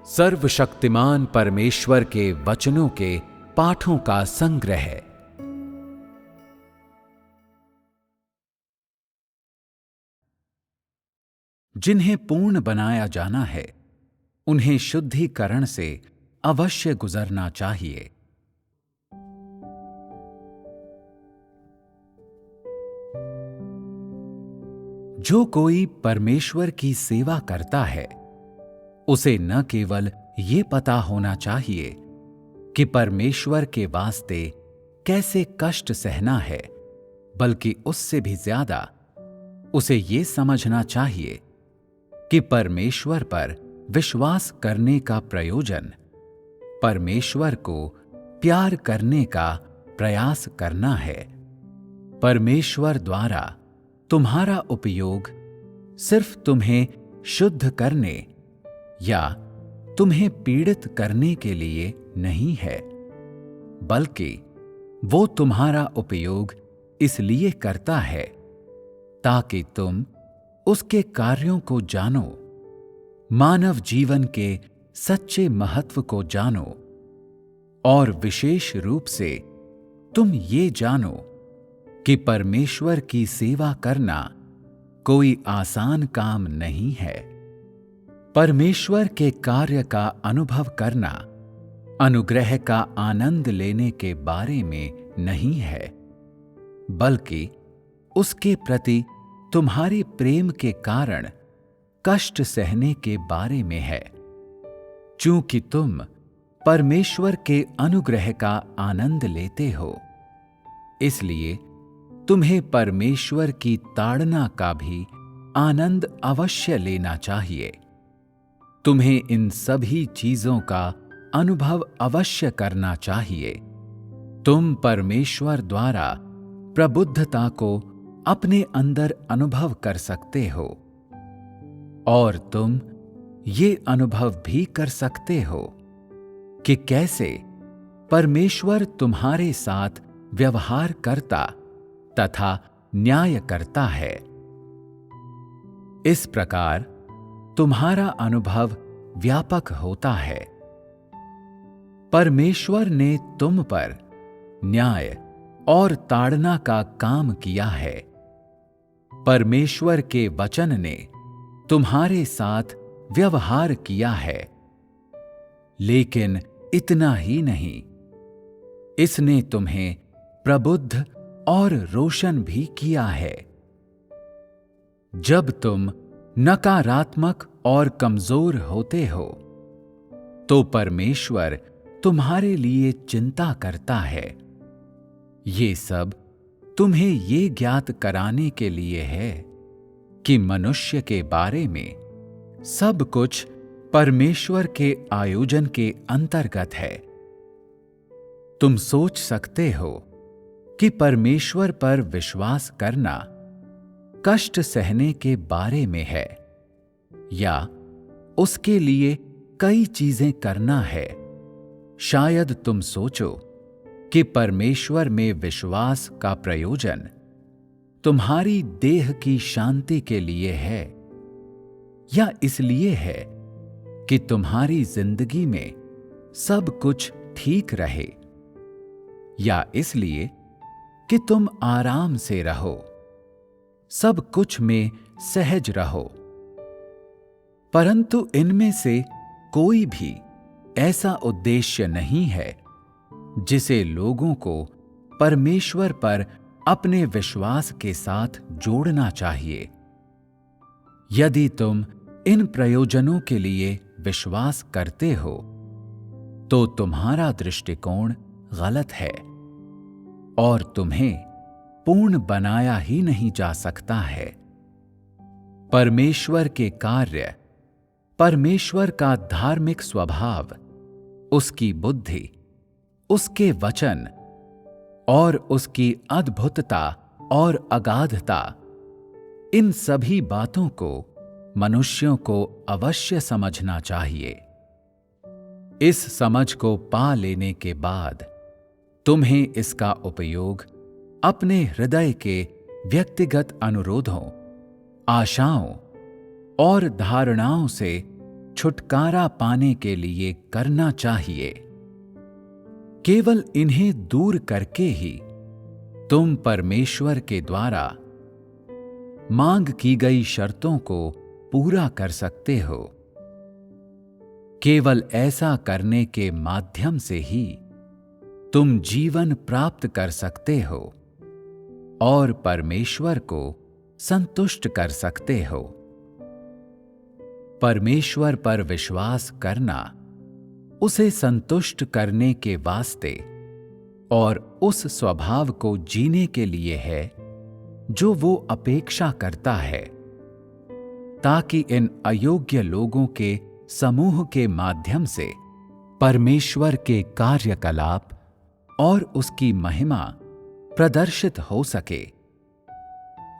सर्वशक्तिमान परमेश्वर के वचनों के पाठों का संग्रह। जिन्हें पूर्ण बनाया जाना है उन्हें शुद्धिकरण से अवश्य गुजरना चाहिए। जो कोई परमेश्वर की सेवा करता है उसे न केवल ये पता होना चाहिए कि परमेश्वर के वास्ते कैसे कष्ट सहना है, बल्कि उससे भी ज्यादा उसे ये समझना चाहिए कि परमेश्वर पर विश्वास करने का प्रयोजन परमेश्वर को प्यार करने का प्रयास करना है। परमेश्वर द्वारा तुम्हारा उपयोग सिर्फ तुम्हें शुद्ध करने या तुम्हें पीड़ित करने के लिए नहीं है, बल्कि वो तुम्हारा उपयोग इसलिए करता है ताकि तुम उसके कार्यों को जानो, मानव जीवन के सच्चे महत्व को जानो और विशेष रूप से तुम ये जानो कि परमेश्वर की सेवा करना कोई आसान काम नहीं है। परमेश्वर के कार्य का अनुभव करना अनुग्रह का आनंद लेने के बारे में नहीं है, बल्कि उसके प्रति तुम्हारे प्रेम के कारण कष्ट सहने के बारे में है। चूंकि तुम परमेश्वर के अनुग्रह का आनंद लेते हो, इसलिए तुम्हें परमेश्वर की ताड़ना का भी आनंद अवश्य लेना चाहिए। तुम्हें इन सभी चीजों का अनुभव अवश्य करना चाहिए। तुम परमेश्वर द्वारा प्रबुद्धता को अपने अंदर अनुभव कर सकते हो और तुम ये अनुभव भी कर सकते हो कि कैसे परमेश्वर तुम्हारे साथ व्यवहार करता तथा न्याय करता है। इस प्रकार तुम्हारा अनुभव व्यापक होता है। परमेश्वर ने तुम पर न्याय और ताड़ना का काम किया है। परमेश्वर के वचन ने तुम्हारे साथ व्यवहार किया है, लेकिन इतना ही नहीं, इसने तुम्हें प्रबुद्ध और रोशन भी किया है। जब तुम नकारात्मक और कमजोर होते हो तो परमेश्वर तुम्हारे लिए चिंता करता है। ये सब तुम्हें ये ज्ञात कराने के लिए है कि मनुष्य के बारे में सब कुछ परमेश्वर के आयोजन के अंतर्गत है। तुम सोच सकते हो कि परमेश्वर पर विश्वास करना कष्ट सहने के बारे में है या उसके लिए कई चीजें करना है। शायद तुम सोचो कि परमेश्वर में विश्वास का प्रयोजन तुम्हारी देह की शांति के लिए है या इसलिए है कि तुम्हारी जिंदगी में सब कुछ ठीक रहे या इसलिए कि तुम आराम से रहो, सब कुछ में सहज रहो। परंतु इनमें से कोई भी ऐसा उद्देश्य नहीं है जिसे लोगों को परमेश्वर पर अपने विश्वास के साथ जोड़ना चाहिए। यदि तुम इन प्रयोजनों के लिए विश्वास करते हो तो तुम्हारा दृष्टिकोण गलत है और तुम्हें पूर्ण बनाया ही नहीं जा सकता है। परमेश्वर के कार्य, परमेश्वर का धार्मिक स्वभाव, उसकी बुद्धि, उसके वचन और उसकी अद्भुतता और अगाधता, इन सभी बातों को मनुष्यों को अवश्य समझना चाहिए। इस समझ को पा लेने के बाद तुम्हें इसका उपयोग अपने हृदय के व्यक्तिगत अनुरोधों, आशाओं और धारणाओं से छुटकारा पाने के लिए करना चाहिए। केवल इन्हें दूर करके ही तुम परमेश्वर के द्वारा मांग की गई शर्तों को पूरा कर सकते हो। केवल ऐसा करने के माध्यम से ही तुम जीवन प्राप्त कर सकते हो और परमेश्वर को संतुष्ट कर सकते हो। परमेश्वर पर विश्वास करना उसे संतुष्ट करने के वास्ते और उस स्वभाव को जीने के लिए है जो वो अपेक्षा करता है, ताकि इन अयोग्य लोगों के समूह के माध्यम से परमेश्वर के कार्यकलाप और उसकी महिमा प्रदर्शित हो सके।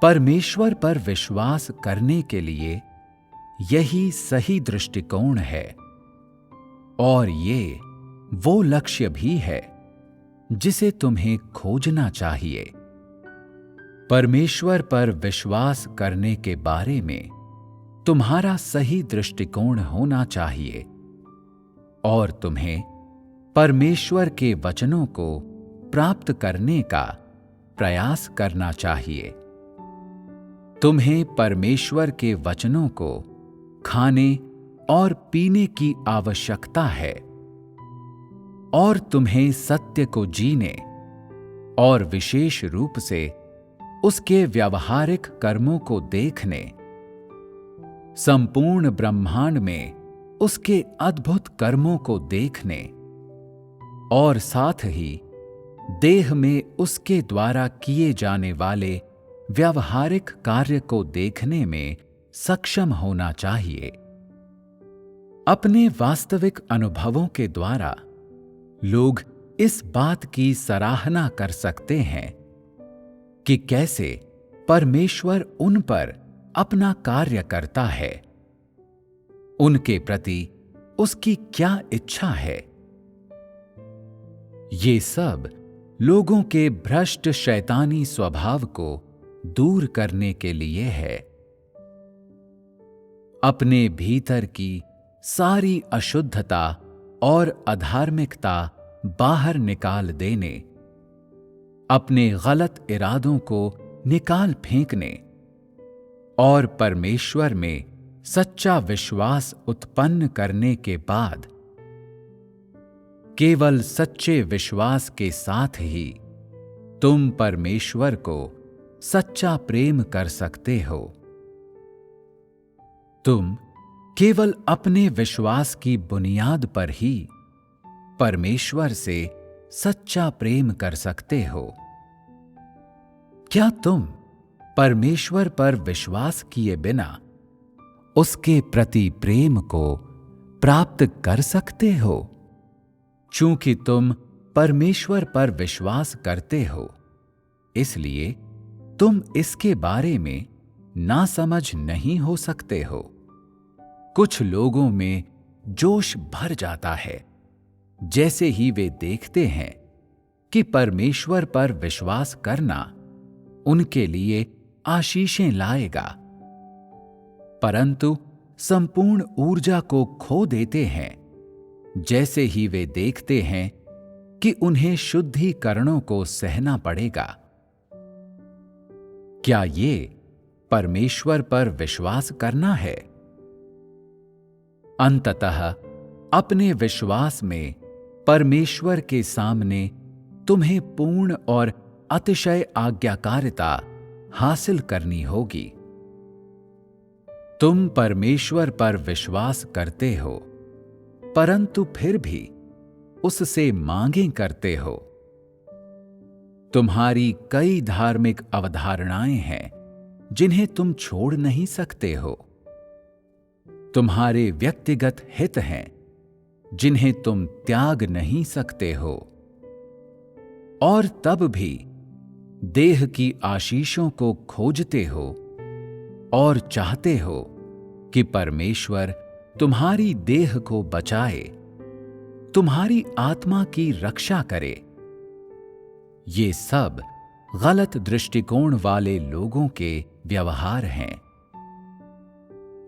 परमेश्वर पर विश्वास करने के लिए यही सही दृष्टिकोण है और ये वो लक्ष्य भी है जिसे तुम्हें खोजना चाहिए। परमेश्वर पर विश्वास करने के बारे में तुम्हारा सही दृष्टिकोण होना चाहिए और तुम्हें परमेश्वर के वचनों को प्राप्त करने का प्रयास करना चाहिए। तुम्हें परमेश्वर के वचनों को खाने और पीने की आवश्यकता है और तुम्हें सत्य को जीने और विशेष रूप से उसके व्यावहारिक कर्मों को देखने, संपूर्ण ब्रह्मांड में उसके अद्भुत कर्मों को देखने और साथ ही देह में उसके द्वारा किए जाने वाले व्यावहारिक कार्य को देखने में सक्षम होना चाहिए। अपने वास्तविक अनुभवों के द्वारा लोग इस बात की सराहना कर सकते हैं कि कैसे परमेश्वर उन पर अपना कार्य करता है, उनके प्रति उसकी क्या इच्छा है। ये सब लोगों के भ्रष्ट शैतानी स्वभाव को दूर करने के लिए है। अपने भीतर की सारी अशुद्धता और अधार्मिकता बाहर निकाल देने, अपने गलत इरादों को निकाल फेंकने और परमेश्वर में सच्चा विश्वास उत्पन्न करने के बाद केवल सच्चे विश्वास के साथ ही तुम परमेश्वर को सच्चा प्रेम कर सकते हो। तुम केवल अपने विश्वास की बुनियाद पर ही परमेश्वर से सच्चा प्रेम कर सकते हो। क्या तुम परमेश्वर पर विश्वास किए बिना उसके प्रति प्रेम को प्राप्त कर सकते हो? चूंकि तुम परमेश्वर पर विश्वास करते हो, इसलिए तुम इसके बारे में नासमझ नहीं हो सकते हो। कुछ लोगों में जोश भर जाता है जैसे ही वे देखते हैं कि परमेश्वर पर विश्वास करना उनके लिए आशीषें लाएगा, परंतु संपूर्ण ऊर्जा को खो देते हैं जैसे ही वे देखते हैं कि उन्हें शुद्धिकरणों को सहना पड़ेगा। क्या ये परमेश्वर पर विश्वास करना है? अंततः अपने विश्वास में परमेश्वर के सामने तुम्हें पूर्ण और अतिशय आज्ञाकारिता हासिल करनी होगी। तुम परमेश्वर पर विश्वास करते हो, परंतु फिर भी उससे मांगें करते हो। तुम्हारी कई धार्मिक अवधारणाएं हैं जिन्हें तुम छोड़ नहीं सकते हो। तुम्हारे व्यक्तिगत हित हैं जिन्हें तुम त्याग नहीं सकते हो, और तब भी देह की आशीषों को खोजते हो और चाहते हो कि परमेश्वर तुम्हारी देह को बचाए, तुम्हारी आत्मा की रक्षा करे। ये सब गलत दृष्टिकोण वाले लोगों के व्यवहार हैं।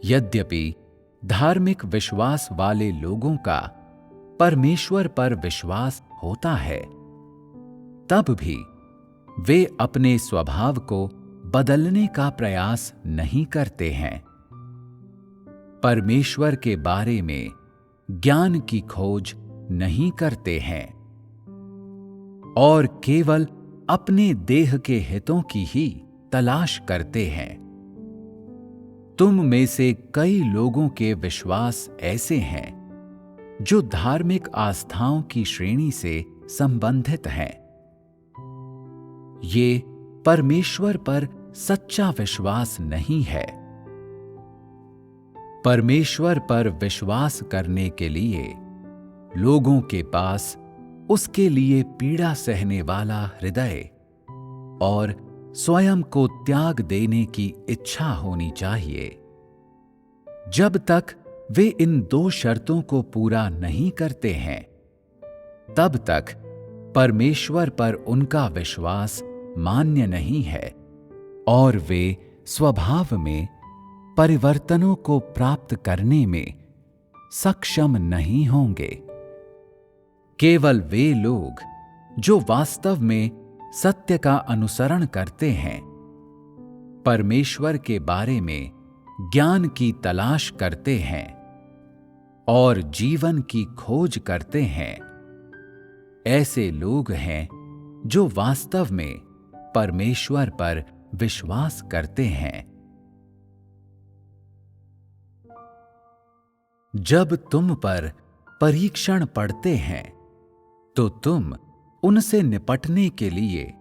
यद्यपि धार्मिक विश्वास वाले लोगों का परमेश्वर पर विश्वास होता है, तब भी वे अपने स्वभाव को बदलने का प्रयास नहीं करते हैं। परमेश्वर के बारे में ज्ञान की खोज नहीं करते हैं और केवल अपने देह के हितों की ही तलाश करते हैं। तुम में से कई लोगों के विश्वास ऐसे हैं जो धार्मिक आस्थाओं की श्रेणी से संबंधित हैं। ये परमेश्वर पर सच्चा विश्वास नहीं है। परमेश्वर पर विश्वास करने के लिए लोगों के पास उसके लिए पीड़ा सहने वाला हृदय और स्वयं को त्याग देने की इच्छा होनी चाहिए। जब तक वे इन दो शर्तों को पूरा नहीं करते हैं, तब तक परमेश्वर पर उनका विश्वास मान्य नहीं है और वे स्वभाव में परिवर्तनों को प्राप्त करने में सक्षम नहीं होंगे। केवल वे लोग जो वास्तव में सत्य का अनुसरण करते हैं, परमेश्वर के बारे में ज्ञान की तलाश करते हैं और जीवन की खोज करते हैं, ऐसे लोग हैं जो वास्तव में परमेश्वर पर विश्वास करते हैं। जब तुम पर परीक्षण पड़ते हैं, तो तुम उनसे निपटने के लिए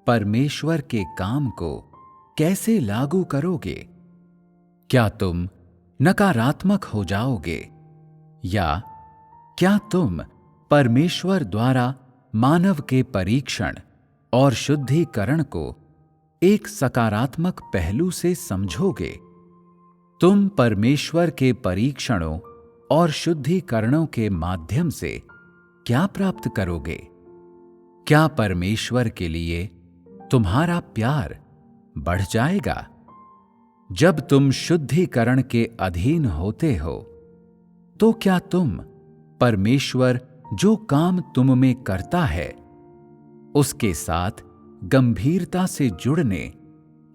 परमेश्वर के काम को कैसे लागू करोगे? क्या तुम नकारात्मक हो जाओगे या क्या तुम परमेश्वर द्वारा मानव के परीक्षण और शुद्धिकरण को एक सकारात्मक पहलू से समझोगे? तुम परमेश्वर के परीक्षणों और शुद्धिकरणों के माध्यम से क्या प्राप्त करोगे? क्या परमेश्वर के लिए तुम्हारा प्यार बढ़ जाएगा? जब तुम शुद्धिकरण के अधीन होते हो, तो क्या तुम परमेश्वर जो काम तुम में करता है, उसके साथ गंभीरता से जुड़ने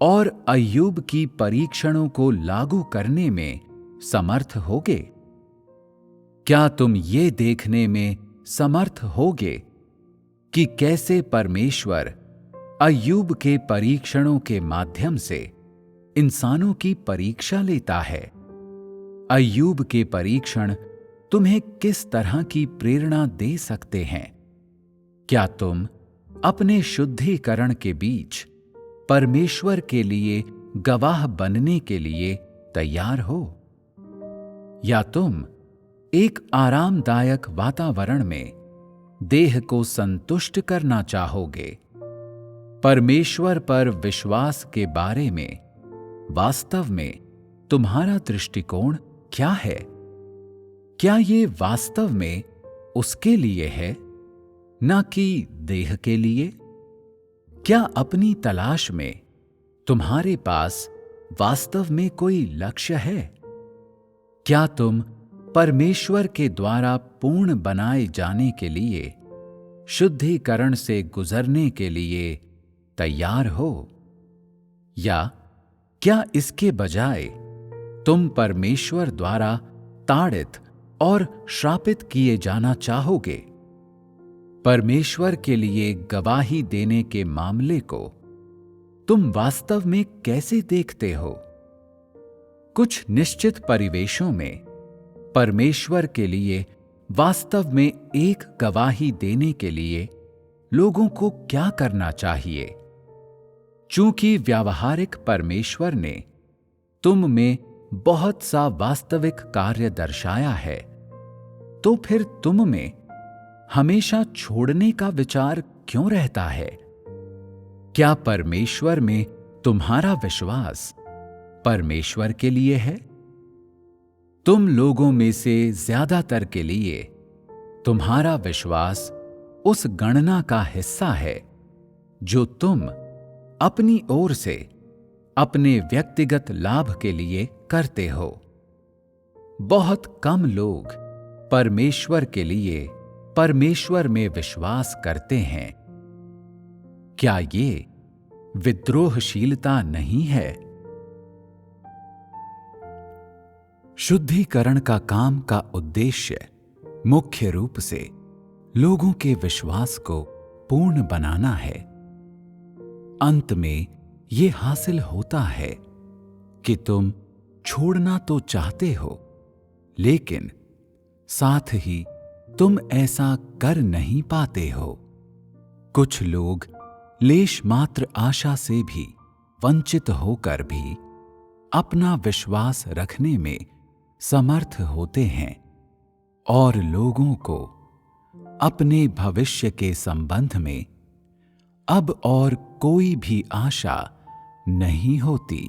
और अय्यूब की परीक्षणों को लागू करने में समर्थ होगे? क्या तुम ये देखने में समर्थ होगे कि कैसे परमेश्वर अय्यूब के परीक्षणों के माध्यम से इंसानों की परीक्षा लेता है? अय्यूब के परीक्षण तुम्हें किस तरह की प्रेरणा दे सकते हैं? क्या तुम अपने शुद्धिकरण के बीच परमेश्वर के लिए गवाह बनने के लिए तैयार हो? या तुम एक आरामदायक वातावरण में देह को संतुष्ट करना चाहोगे? परमेश्वर पर विश्वास के बारे में वास्तव में तुम्हारा दृष्टिकोण क्या है? क्या ये वास्तव में उसके लिए है, ना कि देह के लिए? क्या अपनी तलाश में तुम्हारे पास वास्तव में कोई लक्ष्य है? क्या तुम परमेश्वर के द्वारा पूर्ण बनाए जाने के लिए शुद्धिकरण से गुजरने के लिए तैयार हो? या क्या इसके बजाय तुम परमेश्वर द्वारा ताड़ित और श्रापित किए जाना चाहोगे? परमेश्वर के लिए गवाही देने के मामले को तुम वास्तव में कैसे देखते हो? कुछ निश्चित परिवेशों में परमेश्वर के लिए वास्तव में एक गवाही देने के लिए लोगों को क्या करना चाहिए? चूंकि व्यावहारिक परमेश्वर ने तुम में बहुत सा वास्तविक कार्य दर्शाया है, तो फिर तुम में हमेशा छोड़ने का विचार क्यों रहता है? क्या परमेश्वर में तुम्हारा विश्वास परमेश्वर के लिए है? तुम लोगों में से ज्यादातर के लिए तुम्हारा विश्वास उस गणना का हिस्सा है जो तुम अपनी ओर से अपने व्यक्तिगत लाभ के लिए करते हो। बहुत कम लोग परमेश्वर के लिए परमेश्वर में विश्वास करते हैं। क्या ये विद्रोहशीलता नहीं है? शुद्धिकरण का काम का उद्देश्य मुख्य रूप से लोगों के विश्वास को पूर्ण बनाना है। अंत में ये हासिल होता है कि तुम छोड़ना तो चाहते हो, लेकिन साथ ही तुम ऐसा कर नहीं पाते हो। कुछ लोग लेश मात्र आशा से भी वंचित होकर भी अपना विश्वास रखने में समर्थ होते हैं और लोगों को अपने भविष्य के संबंध में अब और कोई भी आशा नहीं होती।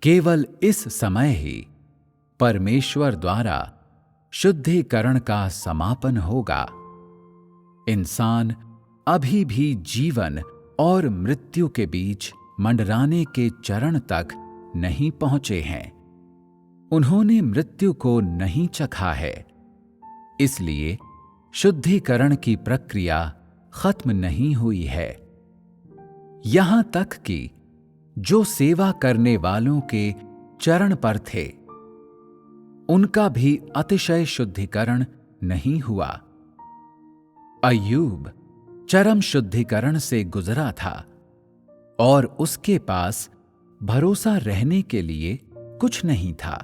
केवल इस समय ही परमेश्वर द्वारा शुद्धिकरण का समापन होगा। इंसान अभी भी जीवन और मृत्यु के बीच मंडराने के चरण तक नहीं पहुंचे हैं। उन्होंने मृत्यु को नहीं चखा है, इसलिए शुद्धिकरण की प्रक्रिया खत्म नहीं हुई है। यहां तक कि जो सेवा करने वालों के चरण पर थे, उनका भी अतिशय शुद्धिकरण नहीं हुआ। अय्यूब चरम शुद्धिकरण से गुजरा था और उसके पास भरोसा रहने के लिए कुछ नहीं था।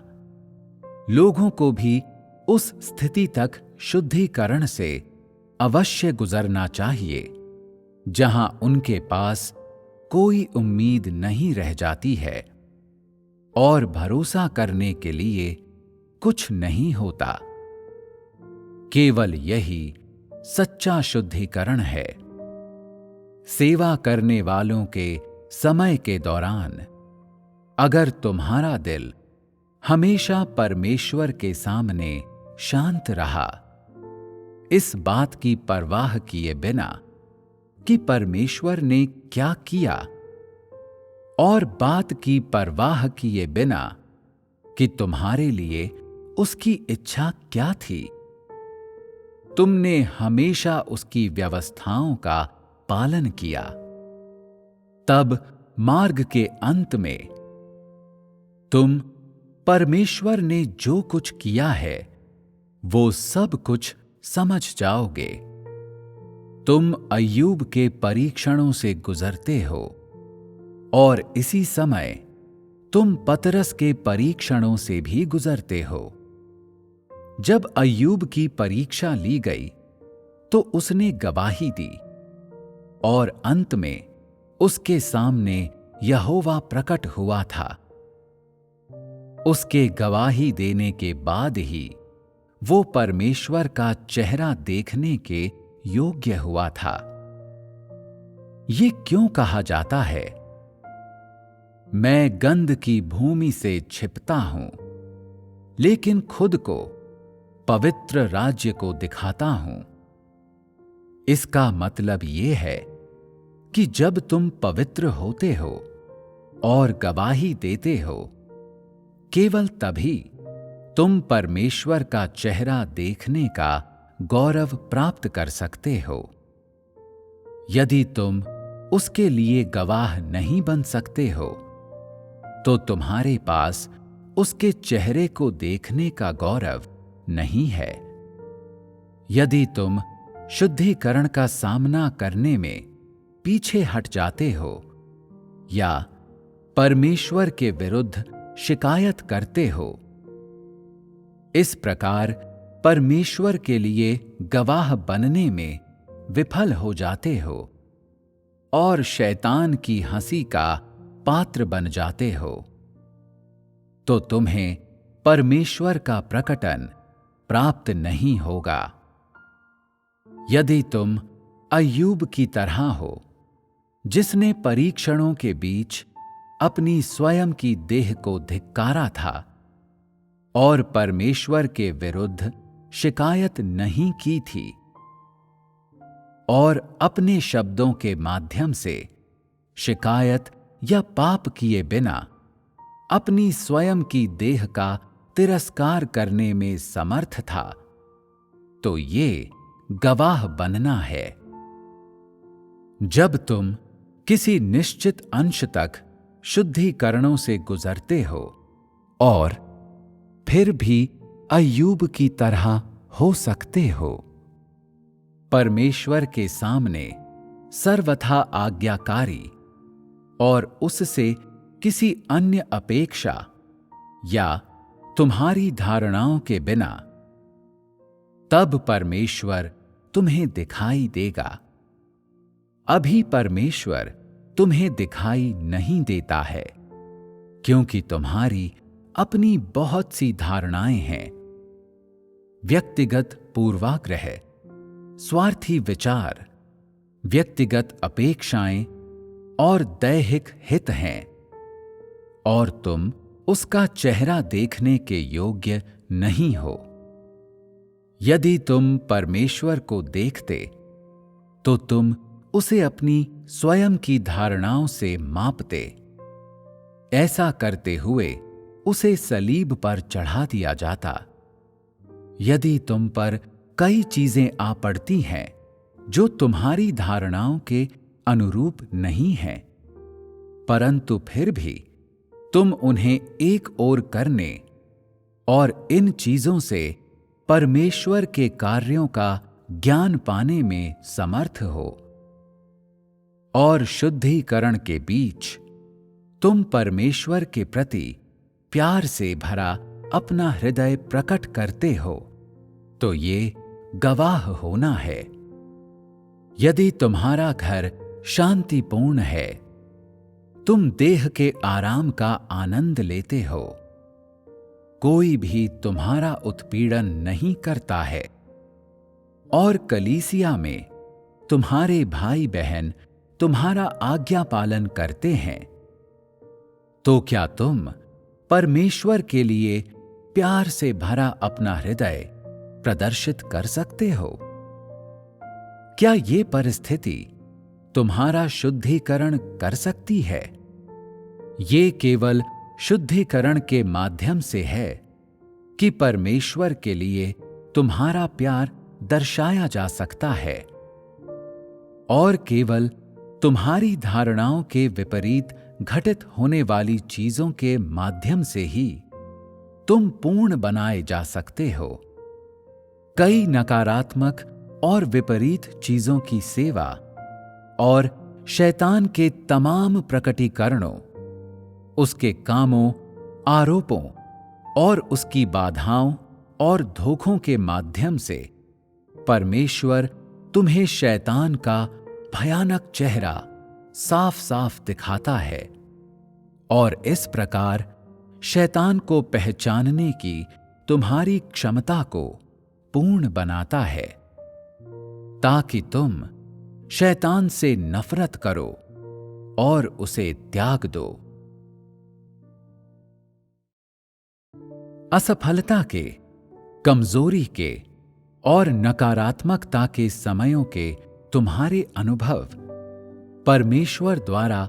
लोगों को भी उस स्थिति तक शुद्धिकरण से अवश्य गुजरना चाहिए जहां उनके पास कोई उम्मीद नहीं रह जाती है और भरोसा करने के लिए कुछ नहीं होता। केवल यही सच्चा शुद्धिकरण है। सेवा करने वालों के समय के दौरान अगर तुम्हारा दिल हमेशा परमेश्वर के सामने शांत रहा, इस बात की परवाह किए बिना कि परमेश्वर ने क्या किया और बात की परवाह किए बिना कि तुम्हारे लिए उसकी इच्छा क्या थी, तुमने हमेशा उसकी व्यवस्थाओं का पालन किया, तब मार्ग के अंत में तुम परमेश्वर ने जो कुछ किया है वो सब कुछ समझ जाओगे। तुम अय्यूब के परीक्षणों से गुजरते हो और इसी समय तुम पतरस के परीक्षणों से भी गुजरते हो। जब अय्यूब की परीक्षा ली गई तो उसने गवाही दी और अंत में उसके सामने यहोवा प्रकट हुआ था। उसके गवाही देने के बाद ही वो परमेश्वर का चेहरा देखने के योग्य हुआ था। ये क्यों कहा जाता है, मैं गंध की भूमि से छिपता हूं, लेकिन खुद को पवित्र राज्य को दिखाता हूं? इसका मतलब ये है कि जब तुम पवित्र होते हो और गवाही देते हो, केवल तभी तुम परमेश्वर का चेहरा देखने का गौरव प्राप्त कर सकते हो। यदि तुम उसके लिए गवाह नहीं बन सकते हो, तो तुम्हारे पास उसके चेहरे को देखने का गौरव नहीं है। यदि तुम शुद्धिकरण का सामना करने में पीछे हट जाते हो या परमेश्वर के विरुद्ध शिकायत करते हो, इस प्रकार परमेश्वर के लिए गवाह बनने में विफल हो जाते हो और शैतान की हंसी का पात्र बन जाते हो, तो तुम्हें परमेश्वर का प्रकटन प्राप्त नहीं होगा। यदि तुम अय्यूब की तरह हो, जिसने परीक्षणों के बीच अपनी स्वयं की देह को धिक्कारा था और परमेश्वर के विरुद्ध शिकायत नहीं की थी और अपने शब्दों के माध्यम से शिकायत या पाप किए बिना अपनी स्वयं की देह का तिरस्कार करने में समर्थ था, तो ये गवाह बनना है। जब तुम किसी निश्चित अंश तक शुद्धिकरणों से गुजरते हो और फिर भी अय्यूब की तरह हो सकते हो, परमेश्वर के सामने सर्वथा आज्ञाकारी और उससे किसी अन्य अपेक्षा या तुम्हारी धारणाओं के बिना, तब परमेश्वर तुम्हें दिखाई देगा। अभी परमेश्वर तुम्हें दिखाई नहीं देता है, क्योंकि तुम्हारी अपनी बहुत सी धारणाएं हैं, व्यक्तिगत पूर्वाग्रह, स्वार्थी विचार, व्यक्तिगत अपेक्षाएं और दैहिक हित हैं, और तुम उसका चेहरा देखने के योग्य नहीं हो। यदि तुम परमेश्वर को देखते तो तुम उसे अपनी स्वयं की धारणाओं से मापते। ऐसा करते हुए उसे सलीब पर चढ़ा दिया जाता। यदि तुम पर कई चीजें आ पड़ती हैं जो तुम्हारी धारणाओं के अनुरूप नहीं हैं, परंतु फिर भी तुम उन्हें एक ओर करने और इन चीजों से परमेश्वर के कार्यों का ज्ञान पाने में समर्थ हो, और शुद्धिकरण के बीच तुम परमेश्वर के प्रति प्यार से भरा अपना हृदय प्रकट करते हो, तो ये गवाह होना है। यदि तुम्हारा घर शांतिपूर्ण है, तुम देह के आराम का आनंद लेते हो, कोई भी तुम्हारा उत्पीड़न नहीं करता है, और कलीसिया में तुम्हारे भाई बहन तुम्हारा आज्ञा पालन करते हैं, तो क्या तुम परमेश्वर के लिए प्यार से भरा अपना हृदय प्रदर्शित कर सकते हो? क्या ये परिस्थिति तुम्हारा शुद्धिकरण कर सकती है? ये केवल शुद्धिकरण के माध्यम से है कि परमेश्वर के लिए तुम्हारा प्यार दर्शाया जा सकता है, और केवल तुम्हारी धारणाओं के विपरीत घटित होने वाली चीजों के माध्यम से ही तुम पूर्ण बनाए जा सकते हो। कई नकारात्मक और विपरीत चीजों की सेवा और शैतान के तमाम प्रकटीकरणों, उसके कामों, आरोपों और उसकी बाधाओं और धोखों के माध्यम से परमेश्वर तुम्हें शैतान का भयानक चेहरा साफ साफ दिखाता है, और इस प्रकार शैतान को पहचानने की तुम्हारी क्षमता को पूर्ण बनाता है, ताकि तुम शैतान से नफरत करो और उसे त्याग दो। असफलता के, कमजोरी के और नकारात्मकता के समयों के तुम्हारे अनुभव परमेश्वर द्वारा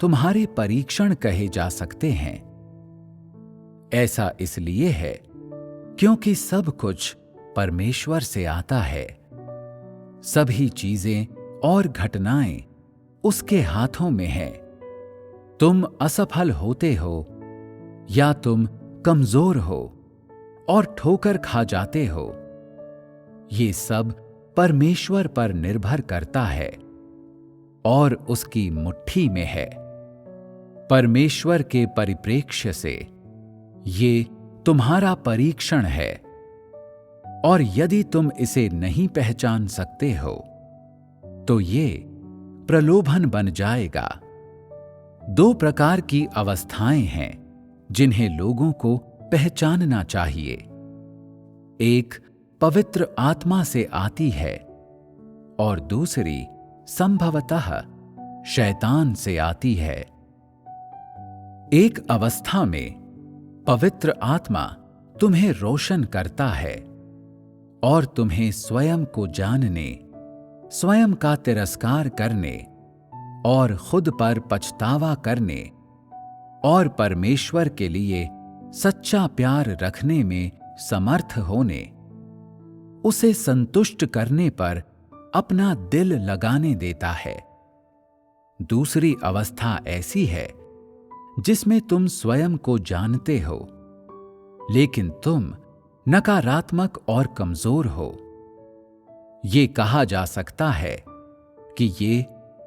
तुम्हारे परीक्षण कहे जा सकते हैं। ऐसा इसलिए है क्योंकि सब कुछ परमेश्वर से आता है। सभी चीजें और घटनाएं उसके हाथों में हैं। तुम असफल होते हो या तुम कमजोर हो और ठोकर खा जाते हो, ये सब परमेश्वर पर निर्भर करता है और उसकी मुट्ठी में है। परमेश्वर के परिप्रेक्ष्य से ये तुम्हारा परीक्षण है, और यदि तुम इसे नहीं पहचान सकते हो तो ये प्रलोभन बन जाएगा। दो प्रकार की अवस्थाएं हैं जिन्हें लोगों को पहचानना चाहिए। एक पवित्र आत्मा से आती है और दूसरी संभवतः शैतान से आती है। एक अवस्था में पवित्र आत्मा तुम्हें रोशन करता है और तुम्हें स्वयं को जानने, स्वयं का तिरस्कार करने और खुद पर पछतावा करने और परमेश्वर के लिए सच्चा प्यार रखने में समर्थ होने, उसे संतुष्ट करने पर अपना दिल लगाने देता है। दूसरी अवस्था ऐसी है जिसमें तुम स्वयं को जानते हो, लेकिन तुम नकारात्मक और कमजोर हो। ये कहा जा सकता है कि ये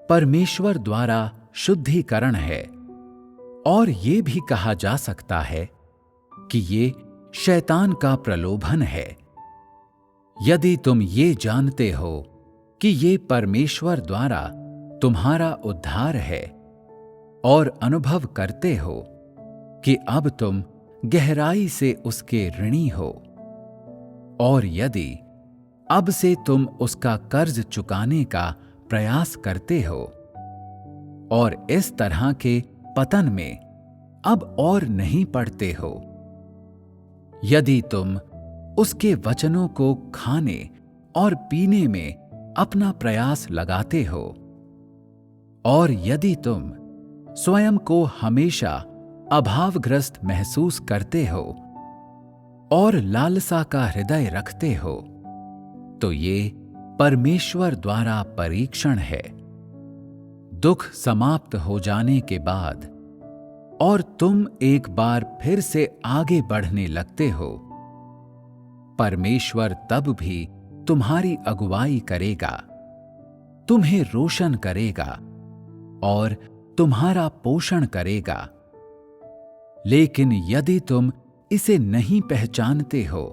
परमेश्वर द्वारा शुद्धिकरण है, और ये भी कहा जा सकता है कि ये शैतान का प्रलोभन है। यदि तुम ये जानते हो कि ये परमेश्वर द्वारा तुम्हारा उद्धार है और अनुभव करते हो कि अब तुम गहराई से उसके ऋणी हो, और यदि अब से तुम उसका कर्ज चुकाने का प्रयास करते हो और इस तरह के पतन में अब और नहीं पड़ते हो, यदि तुम उसके वचनों को खाने और पीने में अपना प्रयास लगाते हो, और यदि तुम स्वयं को हमेशा अभावग्रस्त महसूस करते हो और लालसा का हृदय रखते हो, तो ये परमेश्वर द्वारा परीक्षण है। दुख समाप्त हो जाने के बाद और तुम एक बार फिर से आगे बढ़ने लगते हो, परमेश्वर तब भी तुम्हारी अगुवाई करेगा, तुम्हें रोशन करेगा और तुम्हारा पोषण करेगा। लेकिन यदि तुम इसे नहीं पहचानते हो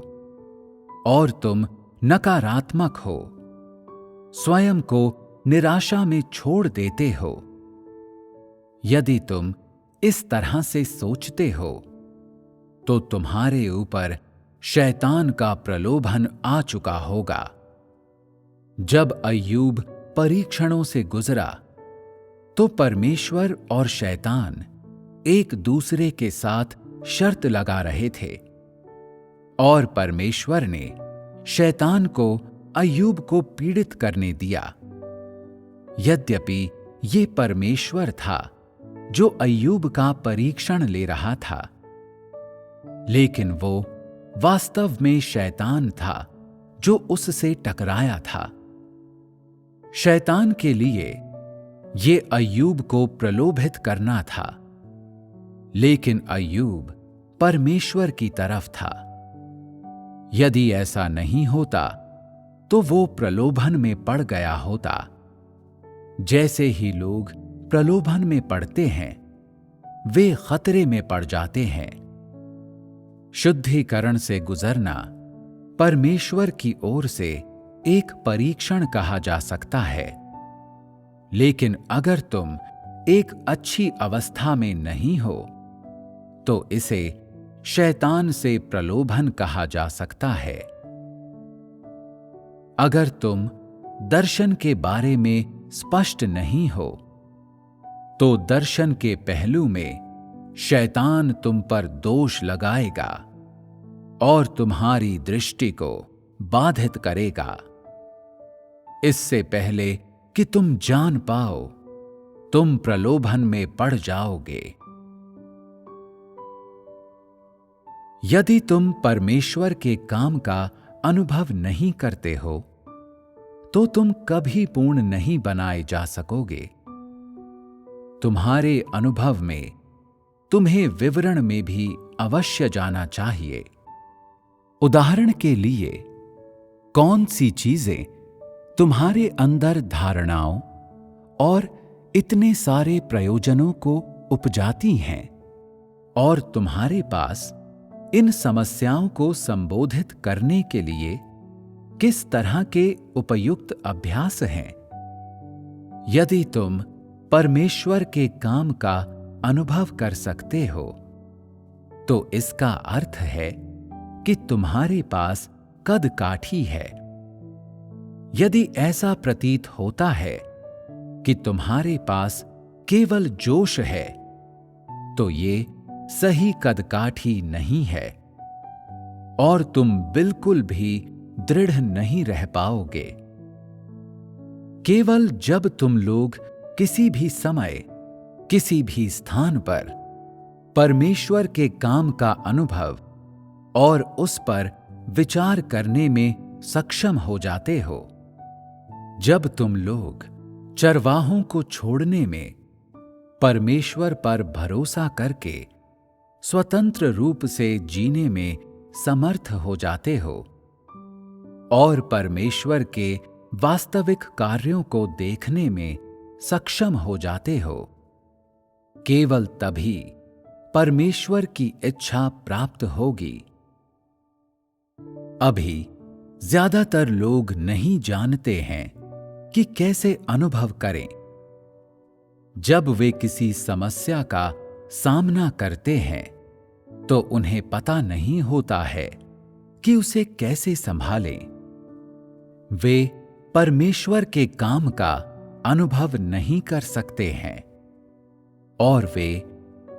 और तुम नकारात्मक हो, स्वयं को निराशा में छोड़ देते हो, यदि तुम इस तरह से सोचते हो, तो तुम्हारे ऊपर शैतान का प्रलोभन आ चुका होगा। जब अय्यूब परीक्षणों से गुजरा, तो परमेश्वर और शैतान एक दूसरे के साथ शर्त लगा रहे थे, और परमेश्वर ने शैतान को अय्यूब को पीड़ित करने दिया। यद्यपि ये परमेश्वर था जो अय्यूब का परीक्षण ले रहा था, लेकिन वो वास्तव में शैतान था जो उससे टकराया था। शैतान के लिए ये अय्यूब को प्रलोभित करना था, लेकिन अय्यूब परमेश्वर की तरफ था। यदि ऐसा नहीं होता तो वो प्रलोभन में पड़ गया होता। जैसे ही लोग प्रलोभन में पड़ते हैं, वे खतरे में पड़ जाते हैं। शुद्धिकरण से गुजरना परमेश्वर की ओर से एक परीक्षण कहा जा सकता है, लेकिन अगर तुम एक अच्छी अवस्था में नहीं हो, तो इसे शैतान से प्रलोभन कहा जा सकता है। अगर तुम दर्शन के बारे में स्पष्ट नहीं हो, तो दर्शन के पहलू में शैतान तुम पर दोष लगाएगा और तुम्हारी दृष्टि को बाधित करेगा। इससे पहले कि तुम जान पाओ, तुम प्रलोभन में पड़ जाओगे। यदि तुम परमेश्वर के काम का अनुभव नहीं करते हो, तो तुम कभी पूर्ण नहीं बनाए जा सकोगे। तुम्हारे अनुभव में तुम्हें विवरण में भी अवश्य जाना चाहिए। उदाहरण के लिए, कौन सी चीजें तुम्हारे अंदर धारणाओं और इतने सारे प्रयोजनों को उपजाती हैं, और तुम्हारे पास इन समस्याओं को संबोधित करने के लिए किस तरह के उपयुक्त अभ्यास हैं। यदि तुम परमेश्वर के काम का अनुभव कर सकते हो, तो इसका अर्थ है कि तुम्हारे पास कद काठी है। यदि ऐसा प्रतीत होता है कि तुम्हारे पास केवल जोश है, तो ये सही कदकाठी नहीं है और तुम बिल्कुल भी दृढ़ नहीं रह पाओगे। केवल जब तुम लोग किसी भी समय, किसी भी स्थान पर परमेश्वर के काम का अनुभव और उस पर विचार करने में सक्षम हो जाते हो। जब तुम लोग चरवाहों को छोड़ने में परमेश्वर पर भरोसा करके स्वतंत्र रूप से जीने में समर्थ हो जाते हो और परमेश्वर के वास्तविक कार्यों को देखने में सक्षम हो जाते हो, केवल तभी परमेश्वर की इच्छा प्राप्त होगी। अभी ज्यादातर लोग नहीं जानते हैं कि कैसे अनुभव करें। जब वे किसी समस्या का सामना करते हैं तो उन्हें पता नहीं होता है कि उसे कैसे संभालें। वे परमेश्वर के काम का अनुभव नहीं कर सकते हैं और वे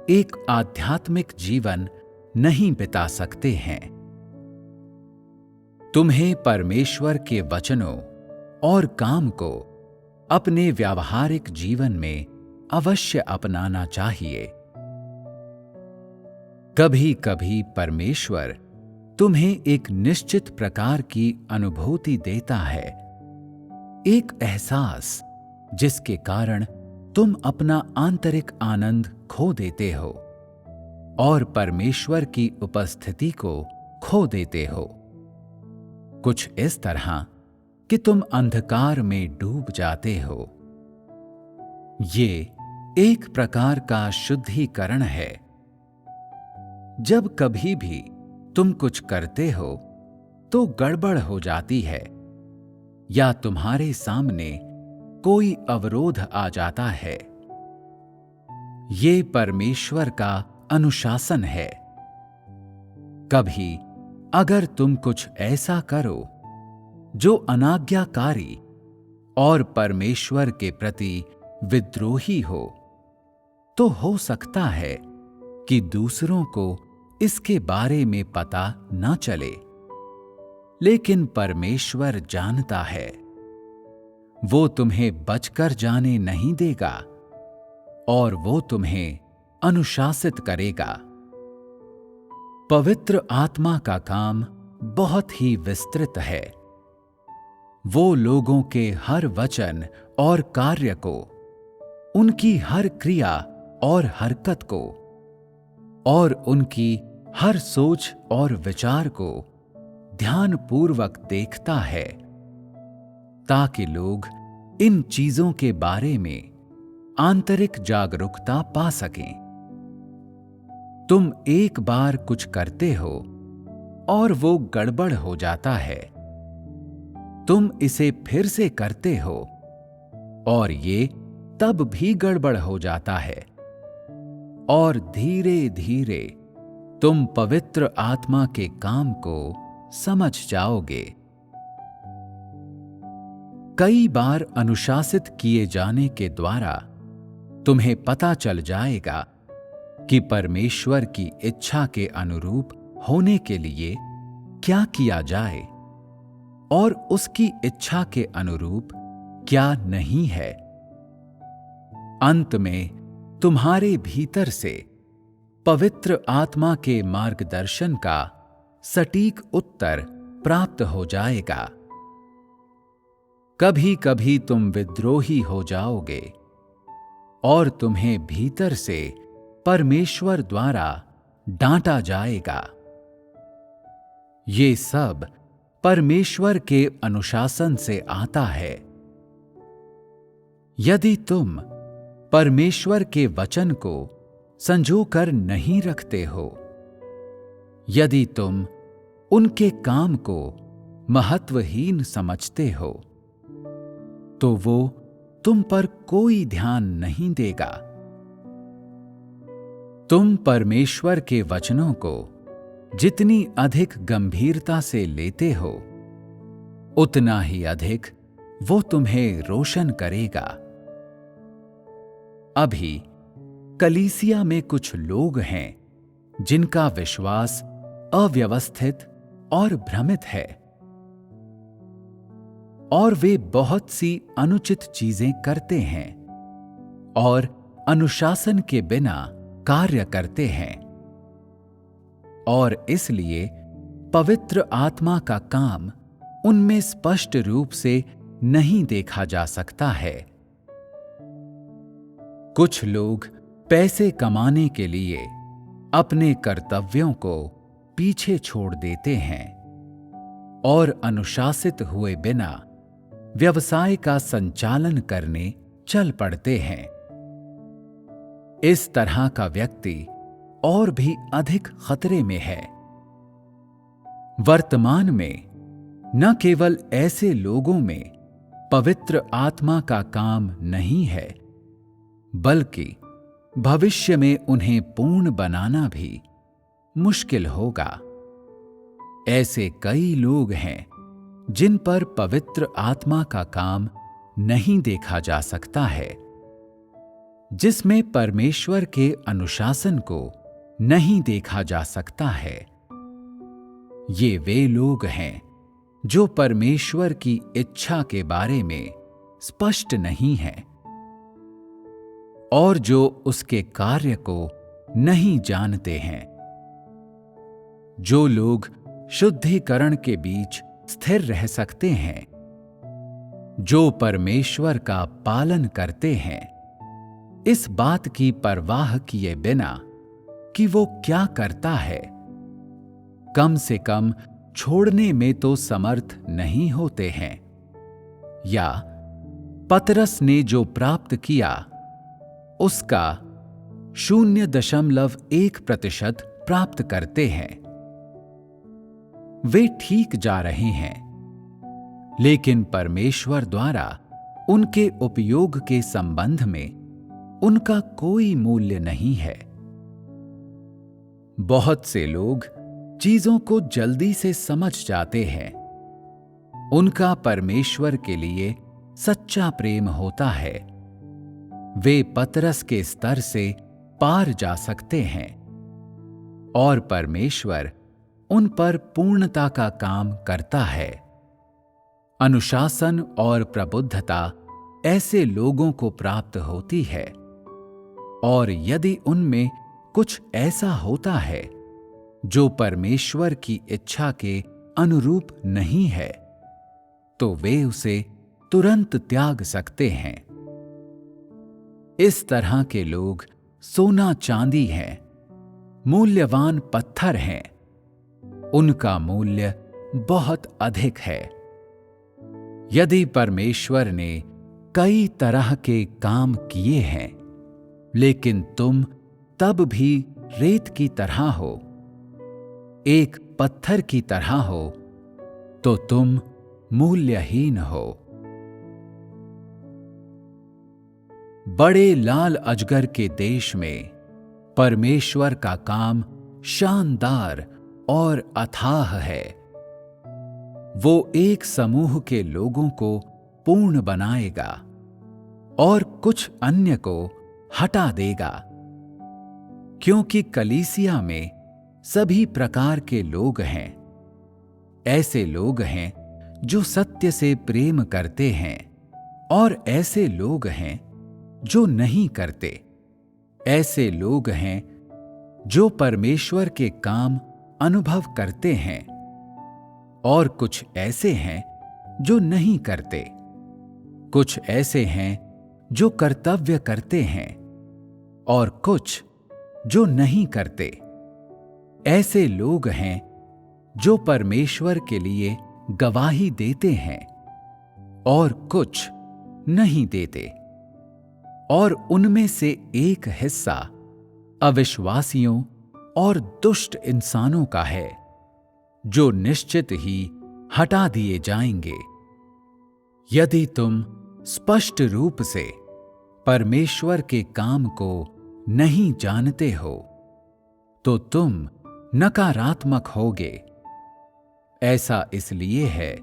एक आध्यात्मिक जीवन नहीं बिता सकते हैं। तुम्हें परमेश्वर के वचनों और काम को अपने व्यावहारिक जीवन में अवश्य अपनाना चाहिए। कभी कभी परमेश्वर तुम्हें एक निश्चित प्रकार की अनुभूति देता है, एक एहसास जिसके कारण तुम अपना आंतरिक आनंद खो देते हो और परमेश्वर की उपस्थिति को खो देते हो। कुछ इस तरह कि तुम अंधकार में डूब जाते हो। ये एक प्रकार का शुद्धिकरण है। जब कभी भी तुम कुछ करते हो तो गड़बड़ हो जाती है या तुम्हारे सामने कोई अवरोध आ जाता है, ये परमेश्वर का अनुशासन है। कभी अगर तुम कुछ ऐसा करो जो अनाज्ञाकारी और परमेश्वर के प्रति विद्रोही हो, तो हो सकता है कि दूसरों को इसके बारे में पता न चले, लेकिन परमेश्वर जानता है। वो तुम्हें बचकर जाने नहीं देगा और वो तुम्हें अनुशासित करेगा। पवित्र आत्मा का काम बहुत ही विस्तृत है। वो लोगों के हर वचन और कार्य को, उनकी हर क्रिया और हरकत को और उनकी हर सोच और विचार को ध्यानपूर्वक देखता है, ताकि लोग इन चीजों के बारे में आंतरिक जागरूकता पा सकें। तुम एक बार कुछ करते हो और वो गड़बड़ हो जाता है। तुम इसे फिर से करते हो और ये तब भी गड़बड़ हो जाता है और धीरे धीरे तुम पवित्र आत्मा के काम को समझ जाओगे। कई बार अनुशासित किए जाने के द्वारा तुम्हें पता चल जाएगा कि परमेश्वर की इच्छा के अनुरूप होने के लिए क्या किया जाए और उसकी इच्छा के अनुरूप क्या नहीं है। अंत में तुम्हारे भीतर से पवित्र आत्मा के मार्गदर्शन का सटीक उत्तर प्राप्त हो जाएगा। कभी कभी तुम विद्रोही हो जाओगे और तुम्हें भीतर से परमेश्वर द्वारा डांटा जाएगा। ये सब परमेश्वर के अनुशासन से आता है। यदि तुम परमेश्वर के वचन को संजोकर नहीं रखते हो, यदि तुम उनके काम को महत्वहीन समझते हो, तो वो तुम पर कोई ध्यान नहीं देगा। तुम परमेश्वर के वचनों को जितनी अधिक गंभीरता से लेते हो, उतना ही अधिक वो तुम्हें रोशन करेगा। अभी कलीसिया में कुछ लोग हैं जिनका विश्वास अव्यवस्थित और भ्रमित है और वे बहुत सी अनुचित चीजें करते हैं और अनुशासन के बिना कार्य करते हैं और इसलिए पवित्र आत्मा का काम उनमें स्पष्ट रूप से नहीं देखा जा सकता है। कुछ लोग पैसे कमाने के लिए अपने कर्तव्यों को पीछे छोड़ देते हैं और अनुशासित हुए बिना व्यवसाय का संचालन करने चल पड़ते हैं। इस तरह का व्यक्ति और भी अधिक खतरे में है। वर्तमान में न केवल ऐसे लोगों में पवित्र आत्मा का काम नहीं है, बल्कि भविष्य में उन्हें पूर्ण बनाना भी मुश्किल होगा। ऐसे कई लोग हैं जिन पर पवित्र आत्मा का काम नहीं देखा जा सकता है, जिसमें परमेश्वर के अनुशासन को नहीं देखा जा सकता है। ये वे लोग हैं जो परमेश्वर की इच्छा के बारे में स्पष्ट नहीं हैं और जो उसके कार्य को नहीं जानते हैं। जो लोग शुद्धिकरण के बीच स्थिर रह सकते हैं, जो परमेश्वर का पालन करते हैं, इस बात की परवाह किए बिना कि वो क्या करता है, कम से कम छोड़ने में तो समर्थ नहीं होते हैं, या पतरस ने जो प्राप्त किया उसका 0.1% प्राप्त करते हैं। वे ठीक जा रहे हैं, लेकिन परमेश्वर द्वारा उनके उपयोग के संबंध में उनका कोई मूल्य नहीं है। बहुत से लोग चीजों को जल्दी से समझ जाते हैं। उनका परमेश्वर के लिए सच्चा प्रेम होता है। वे पतरस के स्तर से पार जा सकते हैं और परमेश्वर उन पर पूर्णता का काम करता है। अनुशासन और प्रबुद्धता ऐसे लोगों को प्राप्त होती है, और यदि उनमें कुछ ऐसा होता है जो परमेश्वर की इच्छा के अनुरूप नहीं है, तो वे उसे तुरंत त्याग सकते हैं। इस तरह के लोग सोना चांदी हैं, मूल्यवान पत्थर हैं। उनका मूल्य बहुत अधिक है। यदि परमेश्वर ने कई तरह के काम किए हैं, लेकिन तुम तब भी रेत की तरह हो, एक पत्थर की तरह हो, तो तुम मूल्यहीन हो। बड़े लाल अजगर के देश में परमेश्वर का काम शानदार और अथाह है। वो एक समूह के लोगों को पूर्ण बनाएगा और कुछ अन्य को हटा देगा, क्योंकि कलीसिया में सभी प्रकार के लोग हैं। ऐसे लोग हैं जो सत्य से प्रेम करते हैं और ऐसे लोग हैं जो नहीं करते। ऐसे लोग हैं जो परमेश्वर के काम अनुभव करते हैं और कुछ ऐसे हैं जो नहीं करते। कुछ ऐसे हैं जो कर्तव्य करते हैं और कुछ जो नहीं करते। ऐसे लोग हैं जो परमेश्वर के लिए गवाही देते हैं और कुछ नहीं देते। और उनमें से एक हिस्सा अविश्वासियों और दुष्ट इंसानों का है, जो निश्चित ही हटा दिए जाएंगे। यदि तुम स्पष्ट रूप से परमेश्वर के काम को नहीं जानते हो, तो तुम नकारात्मक होगे। ऐसा इसलिए है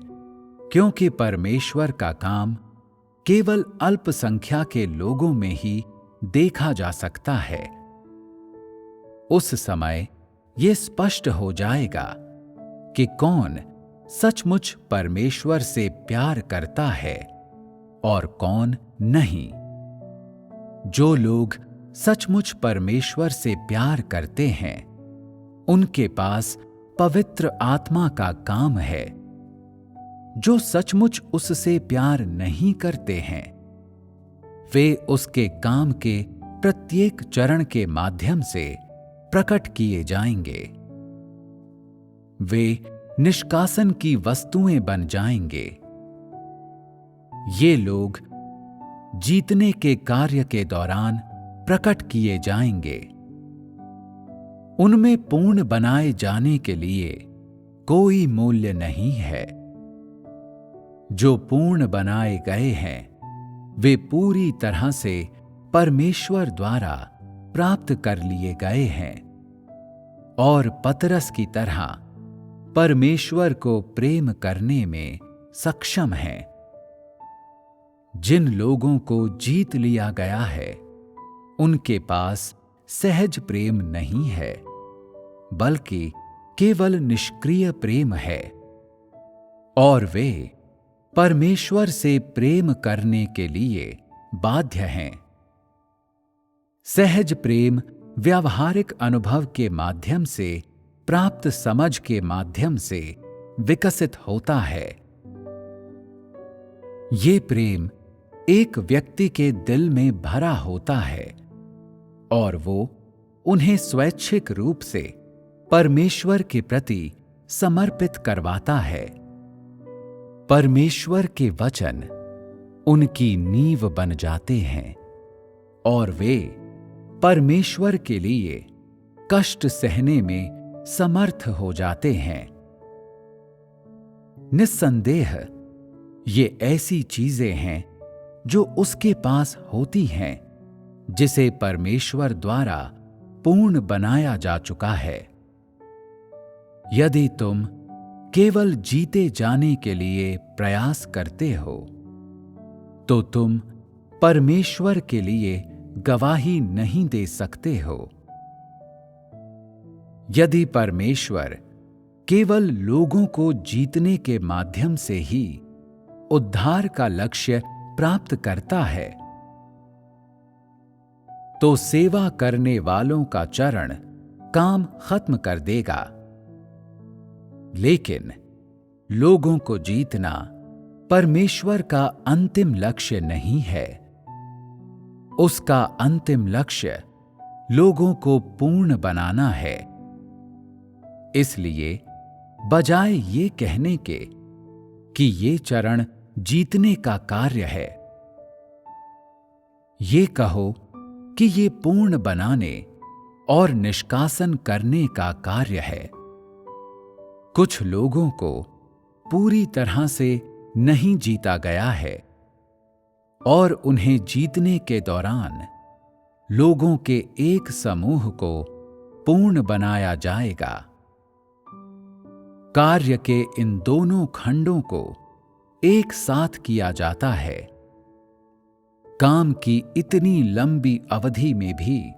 क्योंकि परमेश्वर का काम केवल अल्पसंख्या के लोगों में ही देखा जा सकता है। उस समय यह स्पष्ट हो जाएगा कि कौन सचमुच परमेश्वर से प्यार करता है और कौन नहीं। जो लोग सचमुच परमेश्वर से प्यार करते हैं, उनके पास पवित्र आत्मा का काम है। जो सचमुच उससे प्यार नहीं करते हैं, वे उसके काम के प्रत्येक चरण के माध्यम से प्रकट किए जाएंगे। वे निष्कासन की वस्तुएं बन जाएंगे। ये लोग जीतने के कार्य के दौरान प्रकट किए जाएंगे। उनमें पूर्ण बनाए जाने के लिए कोई मूल्य नहीं है। जो पूर्ण बनाए गए हैं, वे पूरी तरह से परमेश्वर द्वारा प्राप्त कर लिए गए हैं और पतरस की तरह परमेश्वर को प्रेम करने में सक्षम हैं। जिन लोगों को जीत लिया गया है, उनके पास सहज प्रेम नहीं है, बल्कि केवल निष्क्रिय प्रेम है, और वे परमेश्वर से प्रेम करने के लिए बाध्य हैं। सहज प्रेम व्यावहारिक अनुभव के माध्यम से प्राप्त समझ के माध्यम से विकसित होता है। ये प्रेम एक व्यक्ति के दिल में भरा होता है और वो उन्हें स्वैच्छिक रूप से परमेश्वर के प्रति समर्पित करवाता है। परमेश्वर के वचन उनकी नींव बन जाते हैं और वे परमेश्वर के लिए कष्ट सहने में समर्थ हो जाते हैं। निस्संदेह ये ऐसी चीजें हैं जो उसके पास होती हैं, जिसे परमेश्वर द्वारा पूर्ण बनाया जा चुका है। यदि तुम केवल जीते जाने के लिए प्रयास करते हो, तो तुम परमेश्वर के लिए गवाही नहीं दे सकते हो। यदि परमेश्वर केवल लोगों को जीतने के माध्यम से ही उद्धार का लक्ष्य प्राप्त करता है, तो सेवा करने वालों का चरण काम खत्म कर देगा। लेकिन लोगों को जीतना परमेश्वर का अंतिम लक्ष्य नहीं है। उसका अंतिम लक्ष्य लोगों को पूर्ण बनाना है। इसलिए बजाय ये कहने के कि ये चरण जीतने का कार्य है, ये कहो कि ये पूर्ण बनाने और निष्कासन करने का कार्य है। कुछ लोगों को पूरी तरह से नहीं जीता गया है और उन्हें जीतने के दौरान लोगों के एक समूह को पूर्ण बनाया जाएगा। कार्य के इन दोनों खंडों को एक साथ किया जाता है। काम की इतनी लंबी अवधि में भी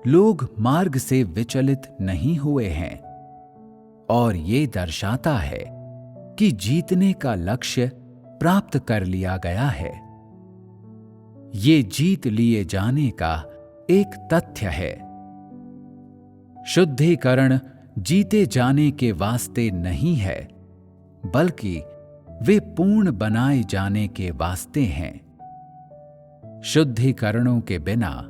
लोग मार्ग से विचलित नहीं हुए हैं, और ये दर्शाता है कि जीतने का लक्ष्य प्राप्त कर लिया गया है। ये जीत लिए जाने का एक तथ्य है। शुद्धिकरण जीते जाने के वास्ते नहीं है, बल्कि वे पूर्ण बनाए जाने के वास्ते हैं। शुद्धिकरणों के बिना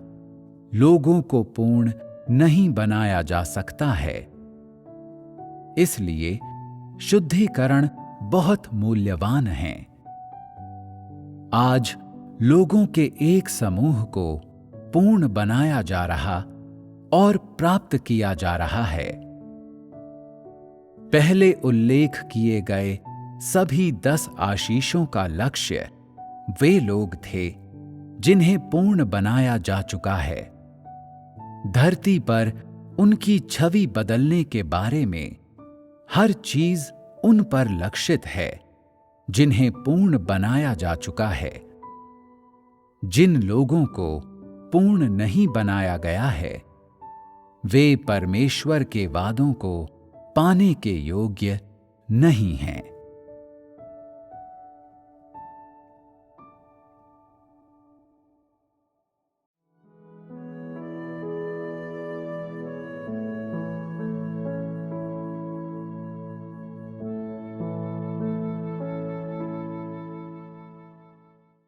लोगों को पूर्ण नहीं बनाया जा सकता है। इसलिए शुद्धिकरण बहुत मूल्यवान हैं। आज लोगों के एक समूह को पूर्ण बनाया जा रहा और प्राप्त किया जा रहा है। पहले उल्लेख किए गए सभी 10 आशीषों का लक्ष्य वे लोग थे जिन्हें पूर्ण बनाया जा चुका है। धरती पर उनकी छवि बदलने के बारे में हर चीज उन पर लक्षित है जिन्हें पूर्ण बनाया जा चुका है। जिन लोगों को पूर्ण नहीं बनाया गया है, वे परमेश्वर के वादों को पाने के योग्य नहीं हैं।